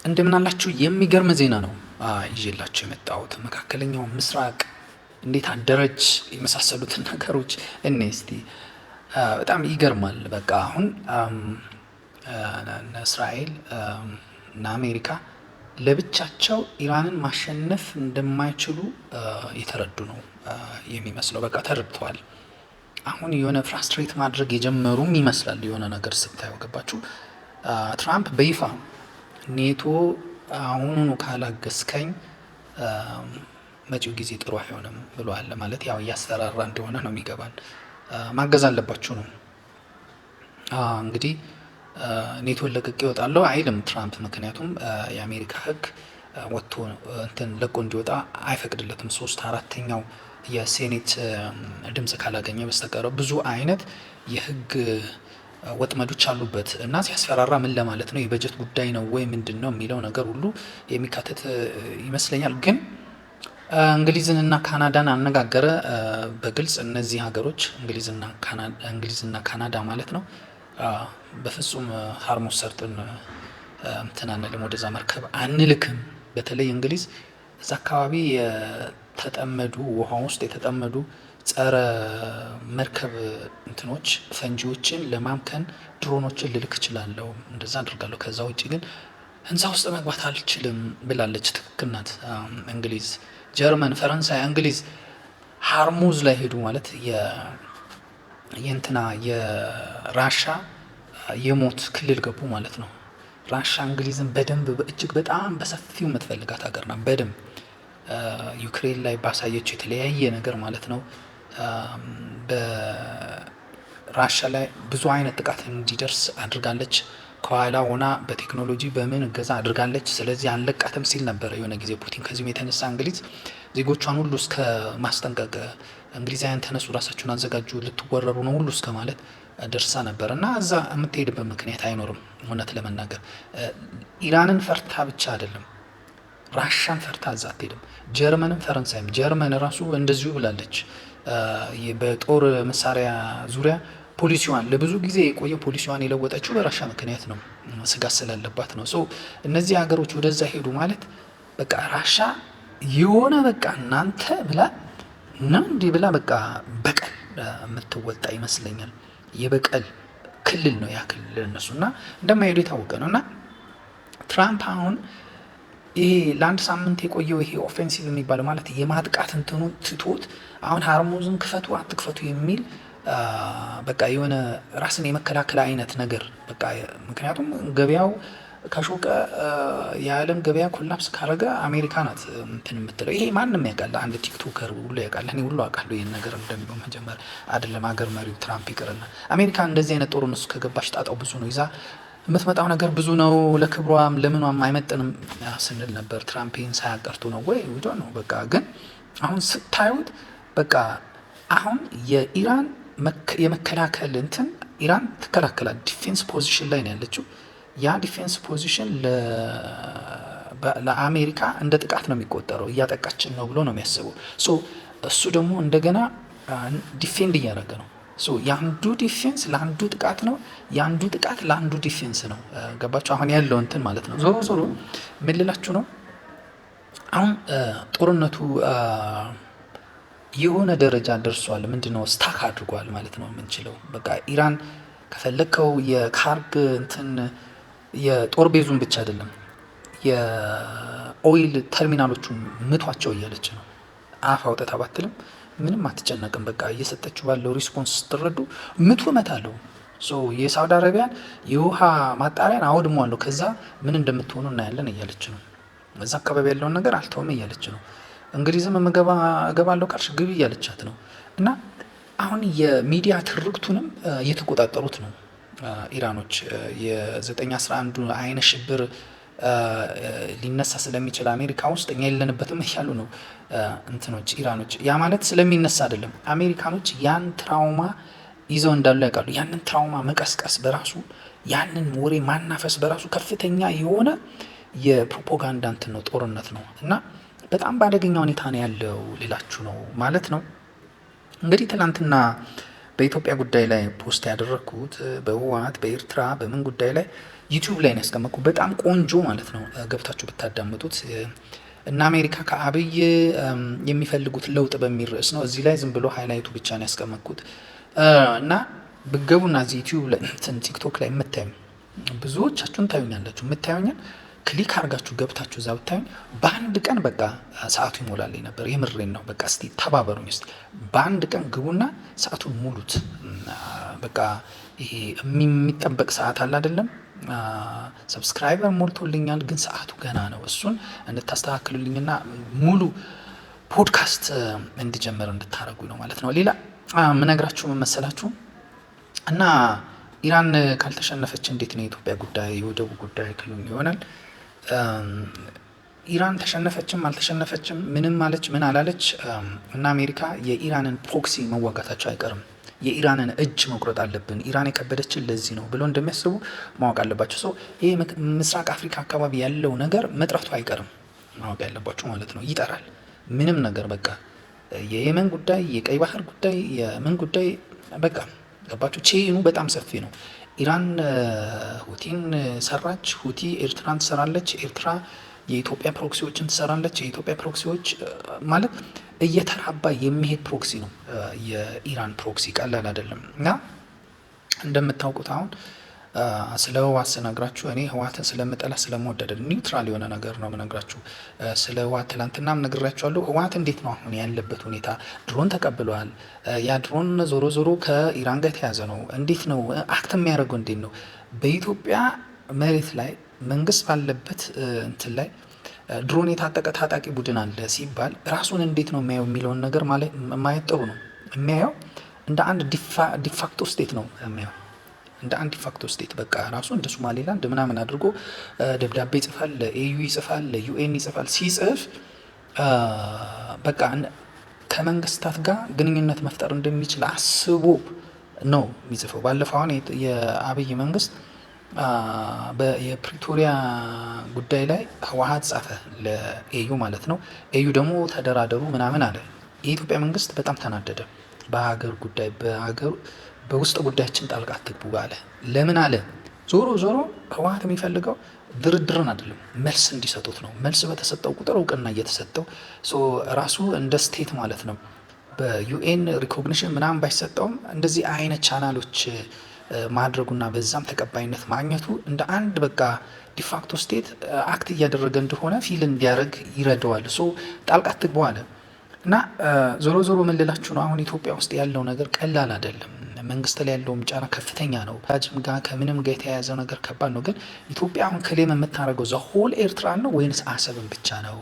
እንደምን አላችሁ? የሚገርም ዜና ነው ይዤላችሁ የመጣሁት። መካከለኛው ምስራቅ እንዴት አደረች የመሳሰሉትን ነገሮች እኔ እስቲ በጣም ይገርማል። በቃ አሁን እስራኤል እና አሜሪካ ለብቻቸው ኢራንን ማሸነፍ እንደማይችሉ የተረዱ ነው የሚመስለው። በቃ ተረድተዋል። አሁን የሆነ ፍራስትሬት ማድረግ የጀመሩም ይመስላል። የሆነ ነገር ስታየው ገባችሁ? ትራምፕ በይፋ ኔቶ አሁኑኑ ካላገዝከኝ መጪው ጊዜ ጥሩ አይሆንም ብሏል። ማለት ያው እያስፈራራ እንደሆነ ነው የሚገባን። ማገዝ አለባችሁ ነው እንግዲህ ኔቶን ለቅቄ እወጣለሁ አይልም ትራምፕ። ምክንያቱም የአሜሪካ ሕግ ወጥቶ እንትን ለቆ እንዲወጣ አይፈቅድለትም። 3/4 የሴኔት ድምፅ ካላገኘ በስተቀር ብዙ አይነት የሕግ ወጥመዶች አሉበት እና ሲያስፈራራ ምን ለማለት ነው? የበጀት ጉዳይ ነው ወይ ምንድን ነው የሚለው ነገር ሁሉ የሚካተት ይመስለኛል። ግን እንግሊዝንና ካናዳን አነጋገረ በግልጽ። እነዚህ ሀገሮች እንግሊዝና ካናዳ ማለት ነው በፍጹም ሃርሙስ ሰርጥን እንትን አንልም፣ ወደዛ መርከብ አንልክም። በተለይ እንግሊዝ እዛ አካባቢ የተጠመዱ ውሃ ውስጥ የተጠመዱ ጸረ መርከብ እንትኖች ፈንጂዎችን ለማምከን ድሮኖችን ልልክ እችላለሁ፣ እንደዛ አድርጋለሁ። ከዛ ውጭ ግን ህንፃ ውስጥ መግባት አልችልም ብላለች። ትክክል ናት። እንግሊዝ፣ ጀርመን፣ ፈረንሳይ፣ እንግሊዝ ሃርሙዝ ላይ ሄዱ ማለት የእንትና የራሻ የሞት ክልል ገቡ ማለት ነው። ራሻ እንግሊዝን በደንብ እጅግ በጣም በሰፊው የምትፈልጋት ሀገር ናት። በደንብ ዩክሬን ላይ ባሳየችው የተለያየ ነገር ማለት ነው በራሻ ላይ ብዙ አይነት ጥቃት እንዲደርስ አድርጋለች። ከኋላ ሆና በቴክኖሎጂ በምን እገዛ አድርጋለች። ስለዚህ አንለቃትም ሲል ነበረ የሆነ ጊዜ ፑቲን። ከዚህም የተነሳ እንግሊዝ ዜጎቿን ሁሉ እስከ ማስጠንቀቅ እንግሊዛውያን ተነሱ፣ ራሳችሁን አዘጋጁ፣ ልትወረሩ ነው ሁሉ እስከ ማለት ደርሳ ነበር። እና እዛ የምትሄድበት ምክንያት አይኖርም። እውነት ለመናገር ኢራንን ፈርታ ብቻ አይደለም፣ ራሻን ፈርታ እዛ አትሄድም። ጀርመንም ፈረንሳይም። ጀርመን ራሱ እንደዚሁ ብላለች። በጦር መሳሪያ ዙሪያ ፖሊሲዋን ለብዙ ጊዜ የቆየ ፖሊሲዋን የለወጠችው በራሻ ምክንያት ነው፣ ስጋት ስላለባት ነው። እነዚህ ሀገሮች ወደዛ ሄዱ ማለት በቃ ራሻ የሆነ በቃ እናንተ ብላ እና እንዲህ ብላ በቃ በቀል የምትወጣ ይመስለኛል። የበቀል ክልል ነው ያ ክልል እነሱ እና እንደማይሄዱ የታወቀ ነው። እና ትራምፕ አሁን ይሄ ለአንድ ሳምንት የቆየው ይሄ ኦፌንሲቭ የሚባለው ማለት የማጥቃት እንትኑ ትቶት አሁን ሃርሙዝን ክፈቱ አትክፈቱ የሚል በቃ የሆነ ራስን የመከላከል አይነት ነገር በቃ ምክንያቱም ገበያው ከሾቀ የዓለም ገበያ ኮላፕስ ካረገ አሜሪካ ናት እንትን የምትለው። ይሄ ማንም ያውቃል። አንድ ቲክቶከር ሁሉ ያውቃል። እኔ ሁሉ አውቃለሁ ይህን ነገር እንደሚሆን መጀመር አይደለም ሀገር መሪው ትራምፕ ይቅርና አሜሪካ እንደዚህ አይነት ጦርነት ውስጥ ከገባች ጣጣው ብዙ ነው። ይዛ የምትመጣው ነገር ብዙ ነው። ለክብሯም ለምኗም አይመጥንም ስንል ነበር። ትራምፕ ይህን ሳያቀርቱ ነው ወይ ውዶ ነው በቃ። ግን አሁን ስታዩት በቃ አሁን የኢራን የመከላከል እንትን ኢራን ትከላከላል። ዲፌንስ ፖዚሽን ላይ ነው ያለችው። ያ ዲፌንስ ፖዚሽን ለአሜሪካ እንደ ጥቃት ነው የሚቆጠረው። እያጠቃችን ነው ብሎ ነው የሚያስበው። እሱ ደግሞ እንደገና ዲፌንድ እያደረገ ነው። የአንዱ ዲፌንስ ለአንዱ ጥቃት ነው፣ የአንዱ ጥቃት ለአንዱ ዲፌንስ ነው። ገባችሁ? አሁን ያለው እንትን ማለት ነው። ዞሮ ዞሮ ምን ልላችሁ ነው፣ አሁን ጦርነቱ የሆነ ደረጃ ደርሷል። ምንድነው ስታክ አድርጓል ማለት ነው የምንችለው። በቃ ኢራን ከፈለከው የካርግ እንትን የጦር ቤዙን ብቻ አይደለም የኦይል ተርሚናሎቹን ምቷቸው እያለች ነው። አፍ አውጥታ ባትልም ምንም አትጨነቅም። በቃ እየሰጠችው ባለው ሪስፖንስ ስትረዱ ምቱ እመታለሁ። የሳውዲ አረቢያን የውሃ ማጣሪያን አውድሟለሁ፣ ከዛ ምን እንደምትሆኑ እናያለን እያለች ነው። እዛ አካባቢ ያለውን ነገር አልተውም እያለች ነው። እንግሊዝም እገባለሁ ካልሽ ግቢ እያለቻት ነው። እና አሁን የሚዲያ ትርክቱንም እየተቆጣጠሩት ነው ኢራኖች። የ9/11 አይነ ሽብር ሊነሳ ስለሚችል አሜሪካ ውስጥ እኛ የለንበትም እያሉ ነው እንትኖች ኢራኖች። ያ ማለት ስለሚነሳ አይደለም። አሜሪካኖች ያን ትራውማ ይዘው እንዳሉ ያውቃሉ። ያንን ትራውማ መቀስቀስ በራሱ ያንን ወሬ ማናፈስ በራሱ ከፍተኛ የሆነ የፕሮፓጋንዳ እንትን ነው፣ ጦርነት ነው። እና በጣም በአደገኛ ሁኔታ ነው ያለው ሌላችሁ ነው ማለት ነው። እንግዲህ ትናንትና በኢትዮጵያ ጉዳይ ላይ ፖስት ያደረግኩት በህወሓት በኤርትራ በምን ጉዳይ ላይ ዩቲዩብ ላይ ነው ያስቀመጥኩት። በጣም ቆንጆ ማለት ነው፣ ገብታችሁ ብታዳምጡት። እና አሜሪካ ከአብይ የሚፈልጉት ለውጥ በሚል ርዕስ ነው። እዚህ ላይ ዝም ብሎ ሃይላይቱ ብቻ ነው ያስቀመጥኩት። እና ብገቡና እዚህ ዩቲዩብ ላይ ቲክቶክ ላይ የምታዩ ብዙዎቻችሁን ታዩኛላችሁ። የምታዩኛል ክሊክ አድርጋችሁ ገብታችሁ እዛ ብታዩኝ በአንድ ቀን በቃ ሰዓቱ ይሞላልኝ ነበር። የምሬን ነው። በቃ እስቲ ተባበሩኝ። እስቲ በአንድ ቀን ግቡና ሰዓቱን ሙሉት። በቃ ይሄ የሚጠበቅ ሰዓት አለ አይደለም? ሰብስክራይበር ሞልቶልኛል፣ ግን ሰዓቱ ገና ነው። እሱን እንድታስተካክሉልኝና ሙሉ ፖድካስት እንዲጀምር እንድታደርጉ ነው ማለት ነው። ሌላ ምነግራችሁ ምን መሰላችሁ? እና ኢራን ካልተሸነፈች እንዴት ነው የኢትዮጵያ ጉዳይ የወደቡ ጉዳይ ክሉኝ ይሆናል። ኢራን ተሸነፈችም አልተሸነፈችም ምንም ማለች ምን አላለች እና አሜሪካ የኢራንን ፕሮክሲ መዋጋታቸው አይቀርም። የኢራንን እጅ መቁረጥ አለብን፣ ኢራን የከበደችን ለዚህ ነው ብሎ እንደሚያስቡ ማወቅ አለባቸው። ሰው ይሄ ምስራቅ አፍሪካ አካባቢ ያለው ነገር መጥራቱ አይቀርም፣ ማወቅ ያለባቸው ማለት ነው። ይጠራል ምንም ነገር በቃ የየመን ጉዳይ፣ የቀይ ባህር ጉዳይ፣ የምን ጉዳይ በቃ ገባችሁ። ቼኑ በጣም ሰፊ ነው። ኢራን ሁቲን ሰራች፣ ሁቲ ኤርትራን ትሰራለች፣ ኤርትራ የኢትዮጵያ ፕሮክሲዎችን ትሰራለች። የኢትዮጵያ ፕሮክሲዎች ማለት እየተራባ የሚሄድ ፕሮክሲ ነው። የኢራን ፕሮክሲ ቀላል አይደለም። እና እንደምታውቁት አሁን ስለ ህወሓት ስነግራችሁ እኔ ህወሓትን ስለምጠላ ስለምወደድ ኒውትራል የሆነ ነገር ነው የምነግራችሁ። ስለ ህወሓት ትላንትናም ነግራችኋለሁ። ህወሓት እንዴት ነው አሁን ያለበት ሁኔታ? ድሮን ተቀብለዋል። ያ ድሮን ዞሮ ዞሮ ከኢራን ጋር የተያዘ ነው። እንዴት ነው አክት የሚያደርገው? እንዴት ነው በኢትዮጵያ መሬት ላይ መንግስት ባለበት እንትን ላይ ድሮን የታጠቀ ታጣቂ ቡድን አለ ሲባል ራሱን እንዴት ነው የሚያየው የሚለውን ነገር ማየት ጥሩ ነው። የሚያየው እንደ አንድ ዲፋክቶ ስቴት ነው የሚያየው እንደ አንድ ዲፋክቶ ስቴት በቃ ራሱ እንደ ሶማሌላንድ ምናምን አድርጎ ደብዳቤ ይጽፋል፣ ለኤዩ ይጽፋል፣ ለዩኤን ይጽፋል። ሲጽፍ በቃ ከመንግስታት ጋር ግንኙነት መፍጠር እንደሚችል አስቦ ነው የሚጽፈው። ባለፈው አሁን የአብይ መንግስት የፕሪቶሪያ ጉዳይ ላይ ህወሓት ጻፈ ለኤዩ ማለት ነው። ኤዩ ደግሞ ተደራደሩ ምናምን አለ። የኢትዮጵያ መንግስት በጣም ተናደደ። በሀገር ጉዳይ በውስጥ ጉዳያችን ጣልቃ አትግቡ አለ። ለምን አለ? ዞሮ ዞሮ ህወሓት የሚፈልገው ድርድርን አይደለም፣ መልስ እንዲሰጡት ነው። መልስ በተሰጠው ቁጥር እውቅና እየተሰጠው ራሱ እንደ ስቴት ማለት ነው። በዩኤን ሪኮግኒሽን ምናምን ባይሰጠውም እንደዚህ አይነት ቻናሎች ማድረጉና በዛም ተቀባይነት ማግኘቱ እንደ አንድ በቃ ዲፋክቶ ስቴት አክት እያደረገ እንደሆነ ፊል እንዲያደርግ ይረዳዋል። ጣልቃ አትግቡ አለ እና ዞሮ ዞሮ ምን ልላችሁ ነው፣ አሁን ኢትዮጵያ ውስጥ ያለው ነገር ቀላል አይደለም። መንግስት ላይ ያለውም ጫና ከፍተኛ ነው። ጅም ጋር ከምንም ጋር የተያያዘው ነገር ከባድ ነው። ግን ኢትዮጵያ አሁን ክሌም የምታደርገው ዘ ሆል ኤርትራ ነው ወይንስ አሰብን ብቻ ነው?